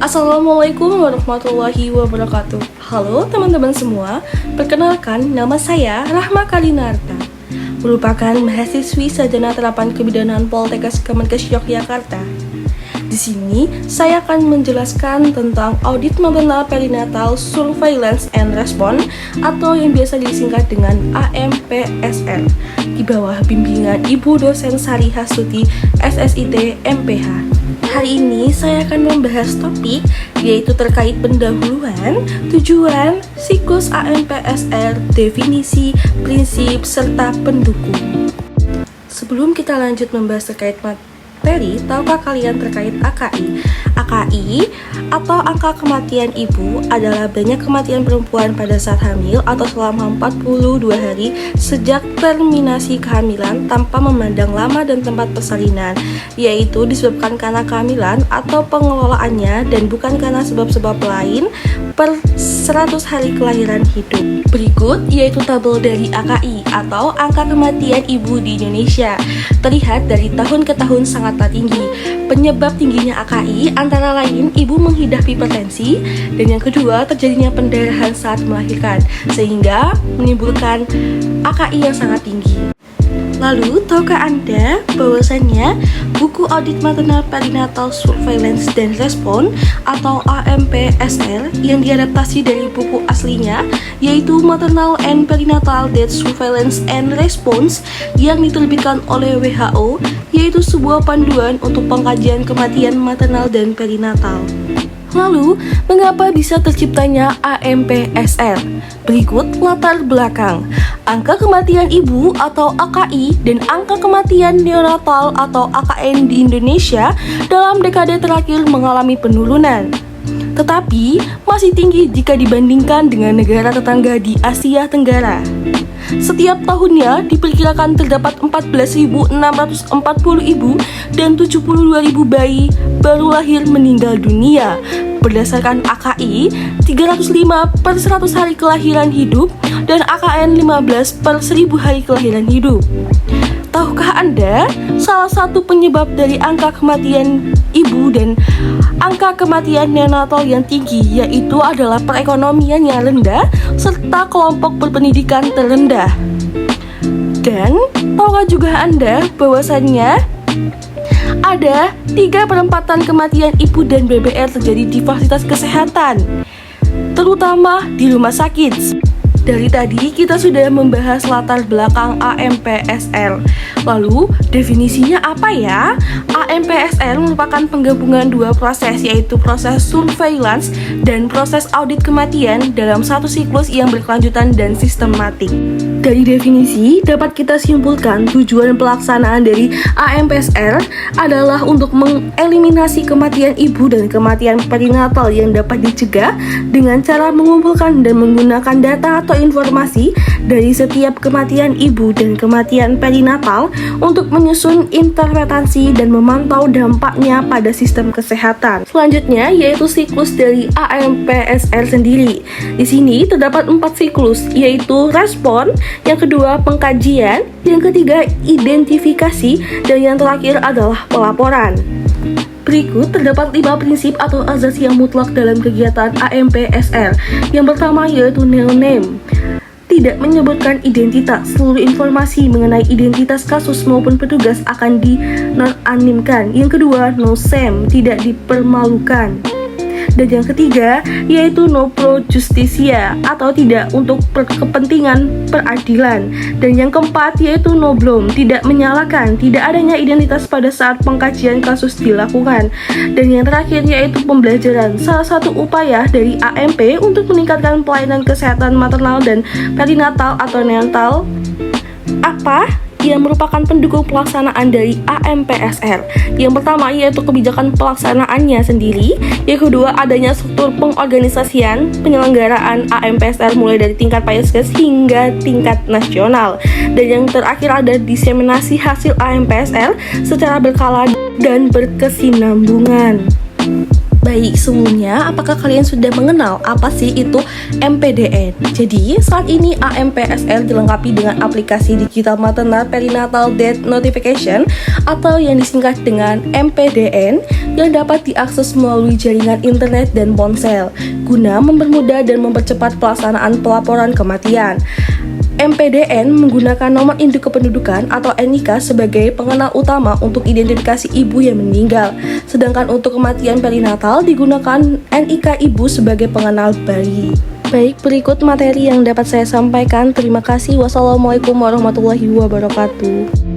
Assalamualaikum warahmatullahi wabarakatuh. Halo teman-teman semua, perkenalkan nama saya Rahma Kalinarta, merupakan mahasiswi sarjana terapan kebidanan Poltekkes Kemenkes Yogyakarta. Di sini saya akan menjelaskan tentang audit maternal perinatal surveillance and response atau yang biasa disingkat dengan AMPSR di bawah bimbingan Ibu Dosen Sari Hasuti SSIT MPH. Hari ini saya akan membahas topik yaitu terkait pendahuluan, tujuan, siklus AMPSR, definisi, prinsip, serta pendukung. Sebelum kita lanjut membahas terkait materi, tahukah kalian terkait AKI? AKI atau angka kematian ibu adalah banyak kematian perempuan pada saat hamil atau selama 42 hari sejak terminasi kehamilan tanpa memandang lama dan tempat persalinan, yaitu disebabkan karena kehamilan atau pengelolaannya dan bukan karena sebab-sebab lain per 100 hari kelahiran hidup. Berikut yaitu tabel dari AKI atau angka kematian ibu di Indonesia. Terlihat dari tahun ke tahun sangatlah tinggi. Penyebab tingginya AKI antara lain ibu mengidap hipertensi dan yang kedua terjadinya pendarahan saat melahirkan sehingga menimbulkan AKI yang sangat tinggi. Lalu, tahukah Anda bahwasannya buku Audit Maternal Perinatal Surveillance dan Response atau AMPSR yang diadaptasi dari buku aslinya yaitu Maternal and Perinatal Death Surveillance and Response yang diterbitkan oleh WHO, yaitu sebuah panduan untuk pengkajian kematian maternal dan perinatal. Lalu, mengapa bisa terciptanya AMPSR? Berikut latar belakang. Angka kematian ibu atau AKI dan angka kematian neonatal atau AKN di Indonesia dalam dekade terakhir mengalami penurunan, tetapi masih tinggi jika dibandingkan dengan negara tetangga di Asia Tenggara. Setiap tahunnya diperkirakan terdapat 14.640 ibu dan 72.000 bayi baru lahir meninggal dunia. Berdasarkan AKI, 305 per 100 hari kelahiran hidup dan AKN 15 per 1000 hari kelahiran hidup. Tahukah Anda salah satu penyebab dari angka kematian ibu dan angka kematian neonatal yang tinggi yaitu adalah perekonomian yang rendah serta kelompok berpendidikan terendah. Dan tahukah juga Anda bahwasannya ada 3/4 kematian ibu dan BBR terjadi di fasilitas kesehatan, terutama di rumah sakit. Dari tadi kita sudah membahas latar belakang AMPSR. Lalu definisinya apa ya? AMPSR merupakan penggabungan dua proses yaitu proses surveillance dan proses audit kematian dalam satu siklus yang berkelanjutan dan sistematik. Dari definisi dapat kita simpulkan tujuan pelaksanaan dari AMPSR adalah untuk mengeliminasi kematian ibu dan kematian perinatal yang dapat dicegah dengan cara mengumpulkan dan menggunakan data atau informasi dari setiap kematian ibu dan kematian perinatal untuk menyusun interpretasi dan memantau dampaknya pada sistem kesehatan. Selanjutnya yaitu siklus dari AMPSR sendiri. Di sini terdapat 4 siklus yaitu respon, yang kedua pengkajian, yang ketiga identifikasi, dan yang terakhir adalah pelaporan. Berikut terdapat 5 prinsip atau azas yang mutlak dalam kegiatan AMPSR. Yang pertama yaitu no name, tidak menyebutkan identitas. Seluruh informasi mengenai identitas kasus maupun petugas akan dinonanimkan. Yang kedua no shame, tidak dipermalukan. Dan yang ketiga yaitu no pro justisia atau tidak untuk kepentingan peradilan. Dan yang keempat yaitu no blame, tidak menyalahkan, tidak adanya identitas pada saat pengkajian kasus dilakukan. Dan yang terakhir yaitu pembelajaran, salah satu upaya dari AMP untuk meningkatkan pelayanan kesehatan maternal dan perinatal atau neonatal. Apa yang merupakan pendukung pelaksanaan dari AMPSR? Yang pertama yaitu kebijakan pelaksanaannya sendiri, yang kedua adanya struktur pengorganisasian penyelenggaraan AMPSR mulai dari tingkat Payaskes hingga tingkat nasional, dan yang terakhir ada diseminasi hasil AMPSR secara berkala dan berkesinambungan. Baik, sebelumnya apakah kalian sudah mengenal apa sih itu MPDN? Jadi, saat ini AMPSL dilengkapi dengan aplikasi Digital Maternal Perinatal Death Notification atau yang disingkat dengan MPDN yang dapat diakses melalui jaringan internet dan ponsel guna mempermudah dan mempercepat pelaksanaan pelaporan kematian. MPDN menggunakan nomor induk kependudukan atau NIK sebagai pengenal utama untuk identifikasi ibu yang meninggal. Sedangkan untuk kematian perinatal digunakan NIK ibu sebagai pengenal bayi. Baik, berikut materi yang dapat saya sampaikan. Terima kasih. Wassalamualaikum warahmatullahi wabarakatuh.